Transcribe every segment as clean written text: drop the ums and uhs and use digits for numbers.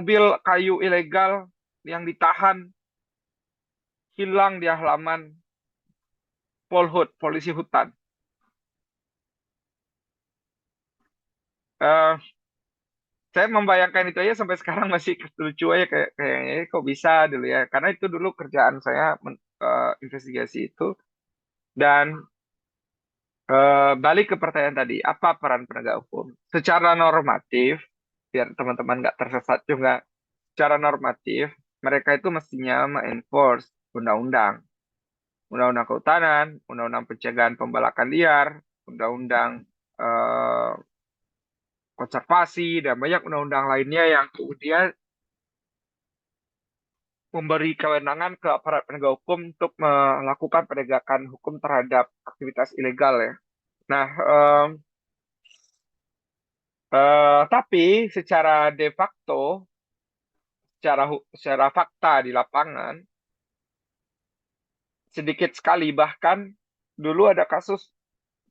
mobil kayu ilegal yang ditahan hilang di halaman Polhut, polisi hutan. Eh, saya membayangkan itu aja sampai sekarang masih lucu aja kayaknya kok bisa dulu ya. Karena itu dulu kerjaan saya investigasi itu. Dan balik ke pertanyaan tadi, apa peran penegak hukum? Secara normatif, biar teman-teman nggak tersesat juga, secara normatif mereka itu mestinya mengenforce undang-undang, undang-undang kehutanan, undang-undang pencegahan pembalakan liar, undang-undang eh, konservasi dan banyak undang-undang lainnya yang kemudian memberi kewenangan ke aparat penegak hukum untuk melakukan penegakan hukum terhadap aktivitas ilegal ya. Nah, tapi secara de facto, secara fakta di lapangan, sedikit sekali bahkan dulu ada kasus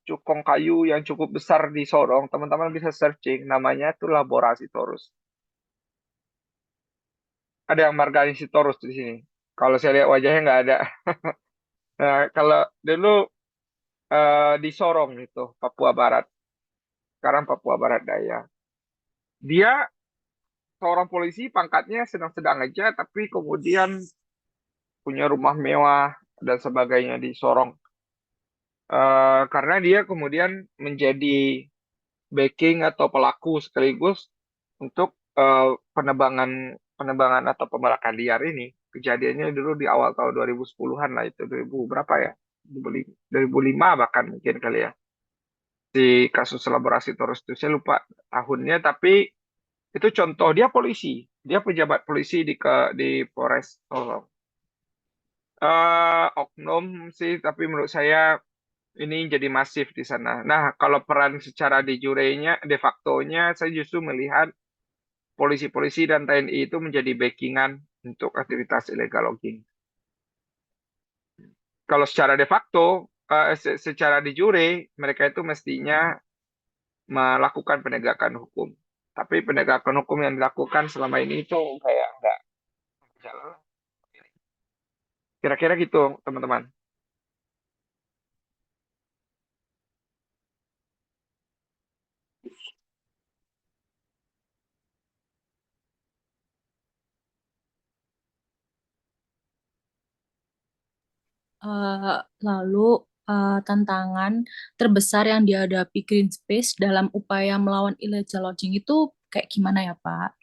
cukong kayu yang cukup besar di Sorong. Teman-teman bisa searching, namanya itu Laborasi Torus. Ada yang Margani Sitorus di sini. Kalau saya lihat wajahnya nggak ada. Nah, kalau dulu di Sorong itu, Papua Barat. Sekarang Papua Barat Daya. Dia seorang polisi, pangkatnya sedang-sedang aja, tapi kemudian punya rumah mewah dan sebagainya di Sorong. Karena dia kemudian menjadi backing atau pelaku sekaligus untuk penebangan penebangan atau pembalakan liar ini. Kejadiannya dulu di awal tahun 2010-an lah itu 2000 berapa ya? 2005 bahkan mungkin kali ya. Di kasus elaborasi Torus itu saya lupa tahunnya tapi itu contoh dia polisi, dia pejabat polisi di Polres Solo. Oknum sih tapi menurut saya ini jadi masif di sana. Nah, kalau peran secara de jure-nya, de facto-nya, saya justru melihat polisi-polisi dan TNI itu menjadi backingan untuk aktivitas illegal logging. Kalau secara de facto, secara de jure, mereka itu mestinya melakukan penegakan hukum. Tapi penegakan hukum yang dilakukan selama ini itu kayak nggak jalan. Kira-kira gitu, teman-teman. Eh, lalu tantangan terbesar yang dihadapi Greenspace dalam upaya melawan illegal logging itu kayak gimana ya, Pak?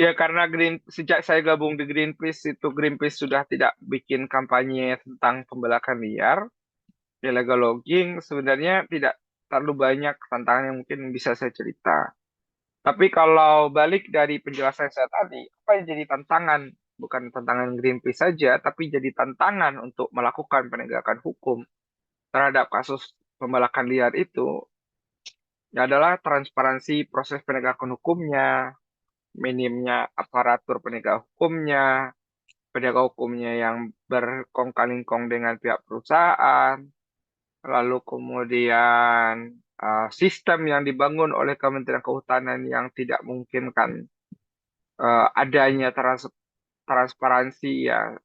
Ya karena sejak saya gabung di Greenpeace itu Greenpeace sudah tidak bikin kampanye tentang pembelakan liar, illegal logging sebenarnya tidak terlalu banyak tantangan yang mungkin bisa saya cerita. Tapi kalau balik dari penjelasan saya tadi, apa yang jadi tantangan? Bukan tantangan Greenpeace saja, tapi jadi tantangan untuk melakukan penegakan hukum terhadap kasus pembalakan liar itu adalah transparansi proses penegakan hukumnya, minimnya aparatur penegak hukumnya, penegak hukumnya yang berkong kali kong dengan pihak perusahaan, lalu kemudian sistem yang dibangun oleh Kementerian Kehutanan yang tidak memungkinkan adanya transparansi ya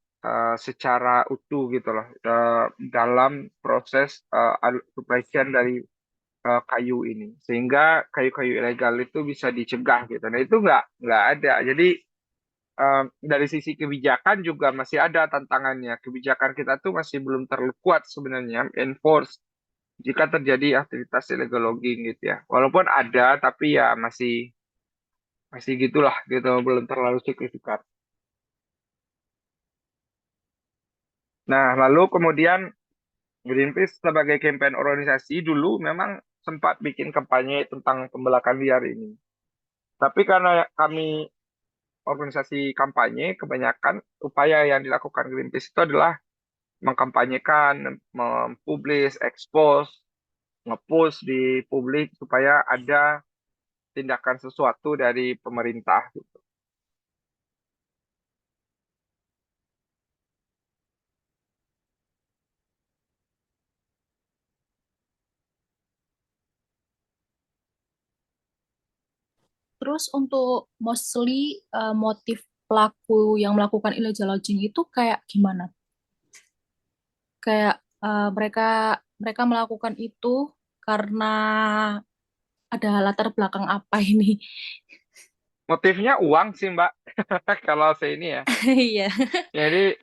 secara utuh gitu loh dalam proses supply chain dari kayu ini sehingga kayu-kayu ilegal itu bisa dicegah gitu. Nah itu nggak ada. Jadi dari sisi kebijakan juga masih ada tantangannya. Kebijakan kita tuh masih belum terlalu kuat sebenarnya enforce jika terjadi aktivitas illegal logging gitu ya. Walaupun ada tapi ya masih masih gitulah gitu belum terlalu signifikan. Nah, lalu kemudian Greenpeace sebagai campaign organisasi dulu memang sempat bikin kampanye tentang pembelakan liar ini. Tapi karena kami organisasi kampanye, kebanyakan upaya yang dilakukan Greenpeace itu adalah mengkampanyekan, mempublis, expose, ngepost di publik supaya ada tindakan sesuatu dari pemerintah gitu. Terus terus untuk mostly motif pelaku yang melakukan illegal logging itu kayak gimana? Kayak mereka mereka melakukan itu karena ada latar belakang apa ini? Motifnya uang sih, Mbak. Kalau saya ini ya. Iya. Jadi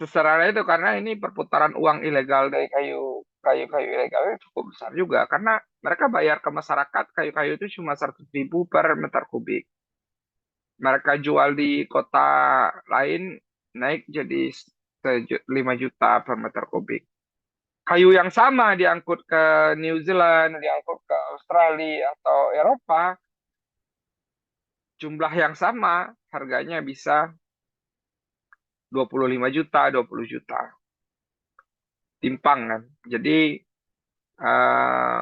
secara itu karena ini perputaran uang ilegal dari kayu-kayu ilegal itu cukup besar juga karena mereka bayar ke masyarakat kayu-kayu itu cuma 100.000 per meter kubik. Mereka jual di kota lain naik jadi 5 juta per meter kubik. Kayu yang sama diangkut ke New Zealand, diangkut ke Australia atau Eropa, jumlah yang sama harganya bisa 25 juta, 20 juta. Timpang kan. Jadi eh,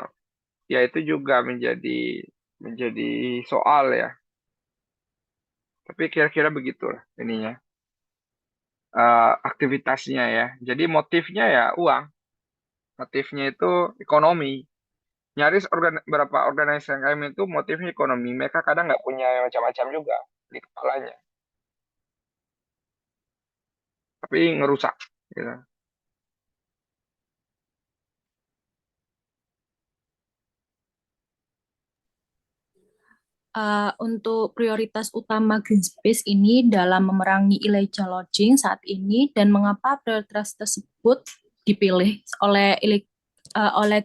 ya itu juga menjadi soal ya. Tapi kira-kira begitulah ininya aktivitasnya ya. Jadi motifnya ya uang, motifnya itu ekonomi. Nyaris beberapa organisasi yang kami itu motifnya ekonomi. Mereka kadang nggak punya macam-macam juga di kepalanya, tapi ngerusak. Gitu. Untuk prioritas utama Green Space ini dalam memerangi illegal logging saat ini dan mengapa prioritas tersebut dipilih oleh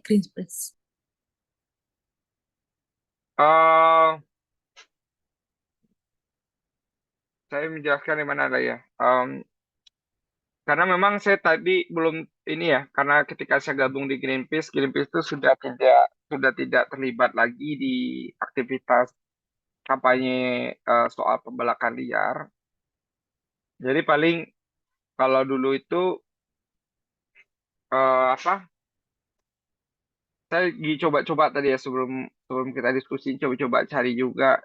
Green Space? Eh, saya menjelaskan di mana ada ya. Karena memang saya tadi belum ini ya, karena ketika saya gabung di Greenpeace, Greenpeace itu sudah tidak terlibat lagi di aktivitas kampanye soal pembelakan liar. Jadi paling kalau dulu itu apa? Saya coba-coba tadi ya sebelum sebelum kita diskusi coba-coba cari juga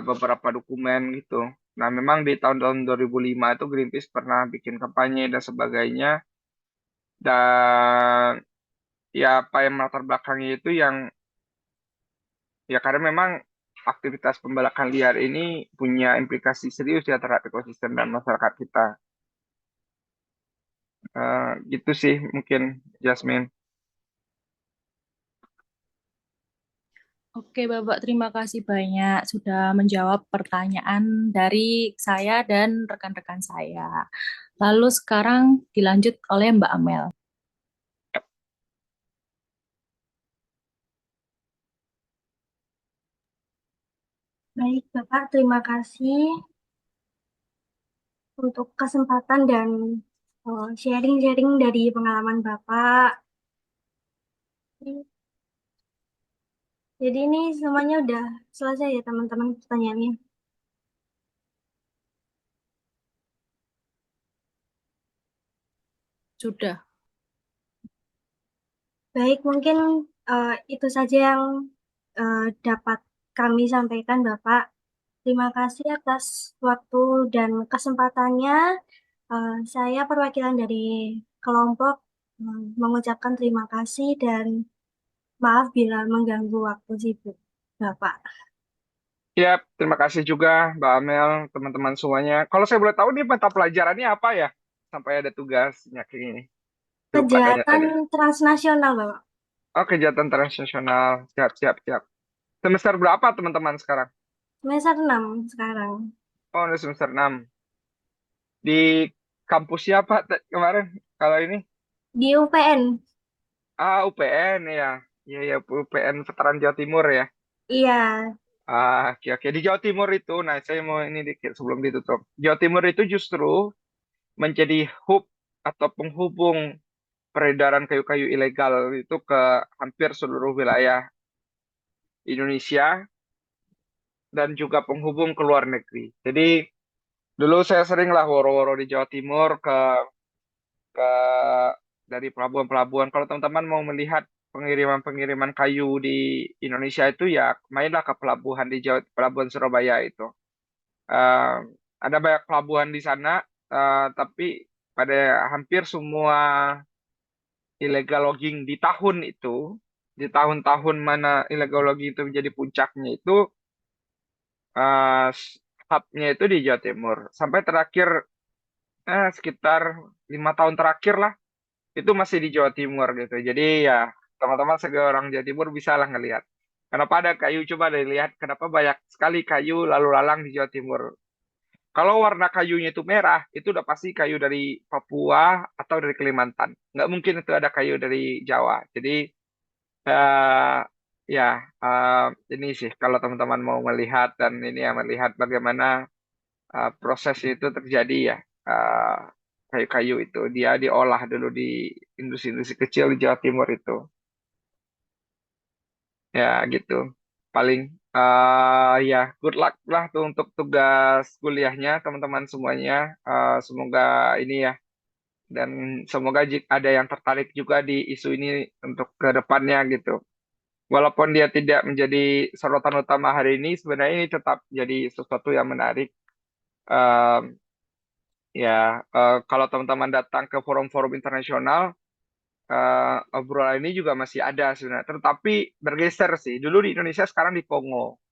beberapa dokumen gitu. Nah, memang di tahun-tahun 2005 itu Greenpeace pernah bikin kampanye dan sebagainya. Dan ya apa yang melatar belakangnya itu yang ya karena memang aktivitas pembelakan liar ini punya implikasi serius ya terhadap ekosistem dan masyarakat kita. Gitu sih mungkin Jasmine. Oke, Bapak, terima kasih banyak sudah menjawab pertanyaan dari saya dan rekan-rekan saya. Lalu sekarang dilanjut oleh Mbak Amel. Baik, Bapak, terima kasih untuk kesempatan dan sharing-sharing dari pengalaman Bapak. Jadi ini semuanya udah selesai ya teman-teman pertanyaannya. Sudah. Baik, mungkin itu saja yang dapat kami sampaikan, Bapak. Terima kasih atas waktu dan kesempatannya. Saya perwakilan dari kelompok mengucapkan terima kasih dan maaf bila mengganggu waktu sibuk, Bapak. Ya, terima kasih juga Mbak Amel, teman-teman semuanya. Kalau saya boleh tahu nih mata pelajarannya apa ya? Sampai ada tugasnya kayak gini. Lupa tanya Kejahatan tadi. transnasional, Bapak. Oh, kejahatan transnasional. Siap, siap, siap. Semester berapa teman-teman sekarang? Semester 6 sekarang. Oh, udah semester 6. Di kampus siapa kemarin? Kalau ini? Di UPN. UPN ya. Iya, ya, UPN Veteran Jawa Timur ya. Iya, Oke, oke. Di Jawa Timur itu, nah saya mau ini dikit sebelum ditutup. Jawa Timur itu justru menjadi hub atau penghubung peredaran kayu-kayu ilegal itu ke hampir seluruh wilayah Indonesia dan juga penghubung ke luar negeri. Jadi dulu saya sering lah woro-woro di Jawa Timur ke dari pelabuhan-pelabuhan. Kalau teman-teman mau melihat pengiriman-pengiriman kayu di Indonesia itu ya mainlah ke pelabuhan di Jawa, pelabuhan Surabaya itu. Eh, ada banyak pelabuhan di sana, tapi pada hampir semua illegal logging di tahun itu di tahun-tahun mana illegal logging itu menjadi puncaknya itu eh, hubnya itu di Jawa Timur. Sampai terakhir sekitar 5 tahun terakhir lah itu masih di Jawa Timur gitu. Jadi ya teman-teman sebagai orang Jawa Timur bisa lah ngelihat. Kenapa ada kayu? Coba deh lihat kenapa banyak sekali kayu lalu lalang di Jawa Timur. Kalau warna kayunya itu merah, itu udah pasti kayu dari Papua atau dari Kalimantan. Nggak mungkin itu ada kayu dari Jawa. Jadi eh ya eh, ini sih kalau teman-teman mau melihat dan ini ya melihat bagaimana proses itu terjadi ya. Eh, Kayu-kayu itu dia diolah dulu di industri-industri kecil di Jawa Timur itu. Ya gitu. Paling ya good luck lah tuh untuk tugas kuliahnya teman-teman semuanya. Semoga ini ya dan semoga ada yang tertarik juga di isu ini untuk ke depannya gitu. Walaupun dia tidak menjadi sorotan utama hari ini, sebenarnya ini tetap jadi sesuatu yang menarik. Em, Ya, kalau teman-teman datang ke forum-forum internasional, obrolan ini juga masih ada sebenarnya. Tetapi bergeser sih. Dulu di Indonesia, sekarang di Kongo.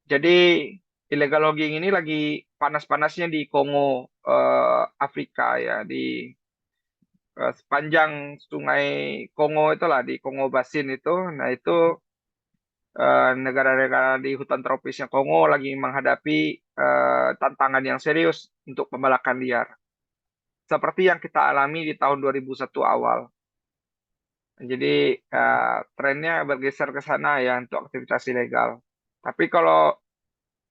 Jadi illegal logging ini lagi panas-panasnya di Kongo, Afrika ya, di sepanjang Sungai Kongo itulah di Kongo Basin itu. Nah itu negara-negara di hutan tropisnya Kongo lagi menghadapi tantangan yang serius untuk pembalakan liar. Seperti yang kita alami di tahun 2001 awal. Jadi trennya bergeser ke sana ya untuk aktivitas ilegal. Tapi kalau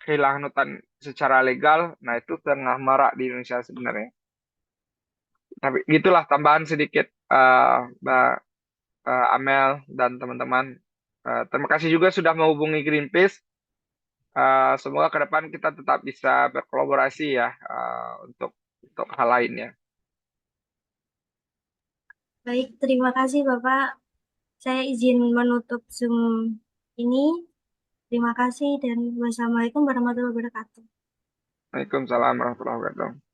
kehilangan hutan secara legal, nah itu tengah marak di Indonesia sebenarnya. Tapi gitulah tambahan sedikit Mbak Amel dan teman-teman. Terima kasih juga sudah menghubungi Greenpeace. Semoga ke depan kita tetap bisa berkolaborasi ya untuk hal lainnya. Baik, terima kasih Bapak. Saya izin menutup Zoom ini. Terima kasih dan wassalamualaikum warahmatullahi wabarakatuh. Waalaikumsalam warahmatullahi wabarakatuh.